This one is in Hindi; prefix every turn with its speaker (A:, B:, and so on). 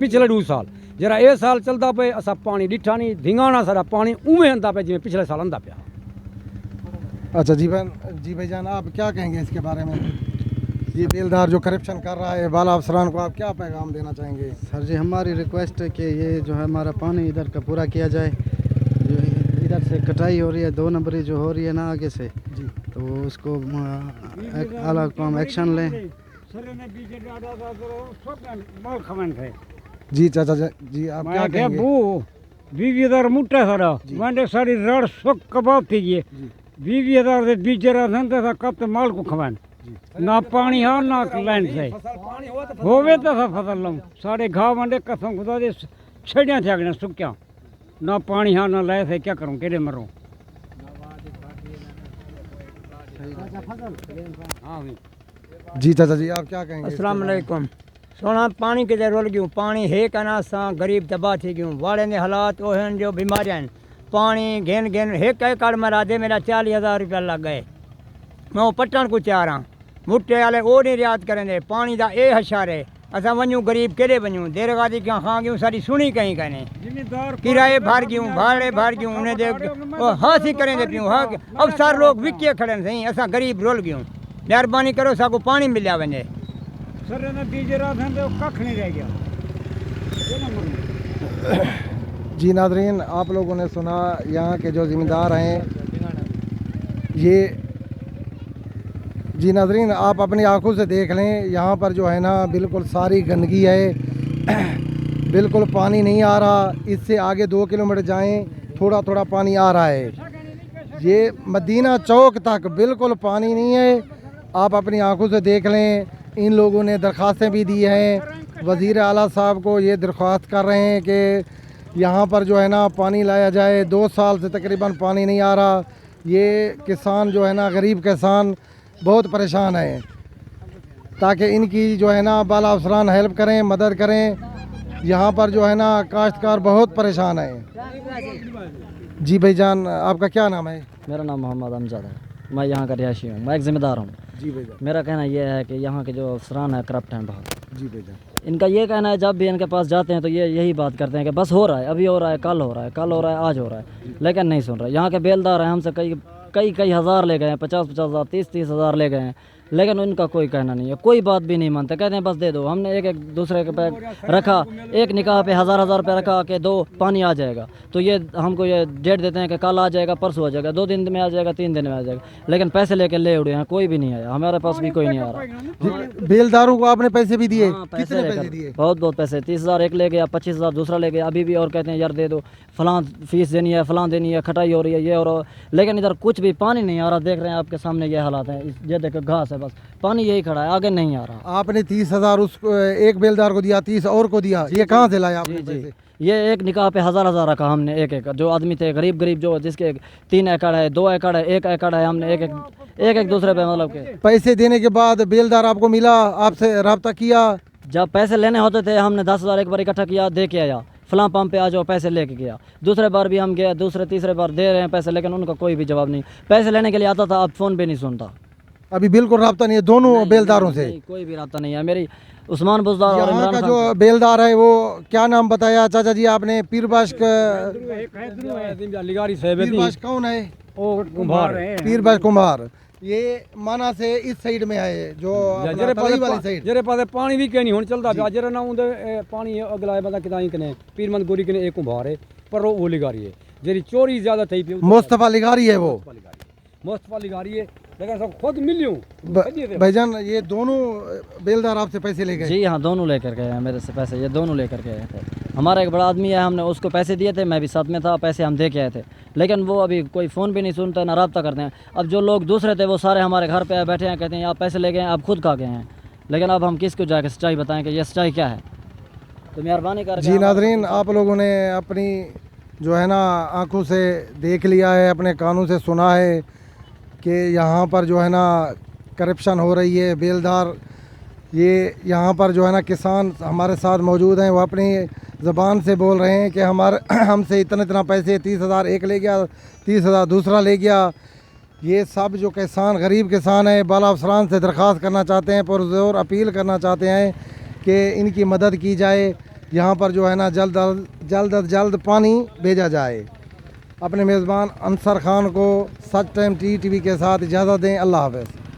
A: पिछले 2 साल जरा ये साल चलता पे असा पानी डिठा नहीं धिंगाना सारा पानी उमें आंदा पे जिमें पिछले साल आंदा पिया।
B: अच्छा जी भाईजान आप क्या कहेंगे इसके बारे में? ये बेलदार जो करप्शन कर रहा है बाला अफसरान को आप क्या पैगाम देना चाहेंगे?
C: सर जी हमारी रिक्वेस्ट है कि ये जो है हमारा पानी इधर का पूरा किया जाए। जो इधर से कटाई हो रही है 2 नंबरी जो हो रही है ना आगे से जी, तो उसको अलग काम एक्शन लें।
B: जी चाचा जी आप क्या कहेंगे?
A: 20,000 मुट्ठा सारा मैंने सारी रड़ सुख कबाब थी ये 20,000 के बीज रहते था कब तो माल को खवान ना पानी है ना लाइन से होवे तो था फसल लूँ सारे घाव मंडे कसम खुदा दे छड़ियाँ थे अगले सुक्या ना पानी है ना लाए थे क्या करूँ केड़े मरूँ।
B: जी चाचा जी आप क्या कहेंगे?
D: अस्सलाम वालेकुम। सोना पानी किते रुल गयूं पानी है कना सा गरीब तबाह थी गयूं वाले ने हालात वो हैं जो बीमारियां हैं पानी घेन घेन एक एकड़ मरा दे मेरा 40,000 रुपया लग गए मैं वो पट्टन को तैयार हाँ मुट्टे वाले वो नहीं रियात करेंगे पानी का ये हशार है असा वनूँ गरीब केड़े वनूँ देर गादी क्या खां गयूं सारी सुनी कहीं कहने किराए भर गयूं भाड़े भर गयूं उन्हें दे हासी करेंगे पियूं हाँ अफसर लोग विकिए खड़े सही असा गरीब रुल गयूं मेहरबानी करो साको पानी मिलिया वने
A: सर ने बीज रात हैं तो कख नहीं रह गया।
B: जी नाज़रीन आप लोगों ने सुना यहाँ के जो ज़िम्मेदार हैं ये जी नाज़रीन आप अपनी आंखों से देख लें यहाँ पर जो है ना बिल्कुल सारी गंदगी है बिल्कुल पानी नहीं आ रहा। इससे आगे 2 किलोमीटर जाएं थोड़ा थोड़ा पानी आ रहा है। ये मदीना चौक तक बिल्कुल पानी नहीं है। आप अपनी आंखों से देख लें। इन लोगों ने दरख्वास्तें भी दी हैं वज़ीर आला साहब को ये दरख्वास्त कर रहे हैं कि यहाँ पर जो है ना पानी लाया जाए। 2 साल से तकरीबन पानी नहीं आ रहा। ये किसान जो है ना गरीब किसान बहुत परेशान है ताकि इनकी जो है ना बाला अफसरान हेल्प करें मदद करें। यहाँ पर जो है ना काश्तकार बहुत परेशान है। जी भाईजान आपका क्या नाम है?
E: मेरा नाम मोहम्मद अमजद है। मैं यहाँ का रिहायशी हूँ मैं एक ज़िम्मेदार हूँ।
B: जी भाईजान
E: मेरा कहना ये है कि यहाँ के जो अफसरान है करप्ट हैं बहुत।
B: जी भाईजान
E: इनका ये कहना है जब भी इनके पास जाते हैं तो ये यही बात करते हैं कि बस हो रहा है अभी हो रहा है कल हो रहा है कल हो रहा है आज हो रहा है लेकिन नहीं सुन रहे। यहाँ के बेलदार हैं हमसे कई हज़ार ले गए हैं 50-50 हज़ार 30-30 हज़ार ले गए हैं लेकिन उनका कोई कहना नहीं है कोई बात भी नहीं मानते कहते हैं बस दे दो। हमने एक दूसरे के पे रखा एक निकाह पे 1000 रुपये रखा कि दो पानी आ जाएगा तो ये हमको ये डेट देते हैं कि कल आ जाएगा परसों आ जाएगा 2 दिन में आ जाएगा 3 दिन में आ जाएगा लेकिन पैसे लेके ले उड़े हैं कोई भी नहीं आया हमारे पास भी कोई नहीं आ रहा।
B: बेलदारों को आपने पैसे भी दिए?
E: पैसे दिए बहुत पैसे 30,000 एक ले गया 25,000 दूसरा ले गया अभी भी और कहते हैं यार दे दो फलां फीस देनी है फलां देनी है खटाई हो रही है ये और लेकिन इधर कुछ भी पानी नहीं आ रहा। देख रहे हैं आपके सामने ये हालात है ये देखो घास है बस पानी यही खड़ा है आगे नहीं आ रहा।
B: आपने 30,000 उसको एक बेलदार को दिया 30 और को दिया ये कहाँ से लाया आपने पैसे?
E: ये एक निकाह पे 1000 रखा हमने एक जो आदमी थे गरीब जो जिसके 3 एकड़ है 2 एकड़ है 1 एकड़ है हमने एक दूसरे पे मतलब के
B: पैसे देने के बाद बेलदार आपको मिला आपसे रब्ता किया?
E: जब पैसे लेने होते थे हमने 10,000 एक बार इकट्ठा किया दे के आया फलां पंप पे आ जाओ पैसे लेके गया। दूसरे बार भी हम गए दूसरे तीसरे बार दे रहे हैं पैसे लेकिन उनका कोई भी जवाब नहीं। पैसे लेने के लिए आता था अब फ़ोन पे नहीं सुनता।
B: अभी बिल्कुल रब्ता नहीं है दोनों बेलदारों से?
E: कोई भी रब्ता नहीं है। मेरी उस्मान बुजदार और इमरान
B: का जो बेलदार है वो क्या नाम बताया चाचा जी आपने? पीरबाश कौन है? पीरबाश कुम्हार। ये माना से इस साइड में आए जो वाली साइड
A: जरे पास पानी भी कहीं नहीं चलता जरा ना उनदे पानी अगला बंदा किदाई कने पीरमंद गोरी कने एक कुम्हार है पर वो लिगारी है जेरी चोरी ज्यादा थई पी
B: मुस्तफा लिगारी है वो
A: मुस्तफा लिगारी है लेकिन सब खुद मिलियो।
B: भाईजान ये दोनों बेलदार आपसे पैसे ले गए?
E: जी हाँ दोनों लेकर गए हैं मेरे से पैसे ये दोनों लेकर गए थे। हमारा एक बड़ा आदमी है हमने उसको पैसे दिए थे मैं भी साथ में था पैसे हम दे के आए थे लेकिन वो अभी कोई फ़ोन भी नहीं सुनता ना रब्ता करते हैं। अब जो लोग दूसरे थे वो सारे हमारे घर पे बैठे हैं कहते हैं आप पैसे ले गए आप खुद खा गए हैं लेकिन अब हम किसको जाकर सच्चाई बताएं कि ये सच्चाई क्या है। तो मेहरबानी कर
B: जी नाज़रीन आप लोगों ने अपनी जो है ना आँखों से देख लिया है अपने कानों से सुना है कि यहाँ पर जो है ना करप्शन हो रही है। बेलदार ये यहाँ पर जो है ना किसान हमारे साथ मौजूद हैं वो अपनी ज़बान से बोल रहे हैं कि हमसे इतना पैसे 30,000 एक ले गया 30,000 दूसरा ले गया। ये सब जो किसान गरीब किसान है बाला अफसरान से दरख्वास्त करना चाहते हैं पुरज़ोर अपील करना चाहते हैं कि इनकी मदद की जाए यहाँ पर जो है ना जल्द पानी भेजा जाए। अपने मेज़बान अंसर खान को सच टाइम टीवी के साथ इजाज़त दें। अल्लाह हाफ़िज़।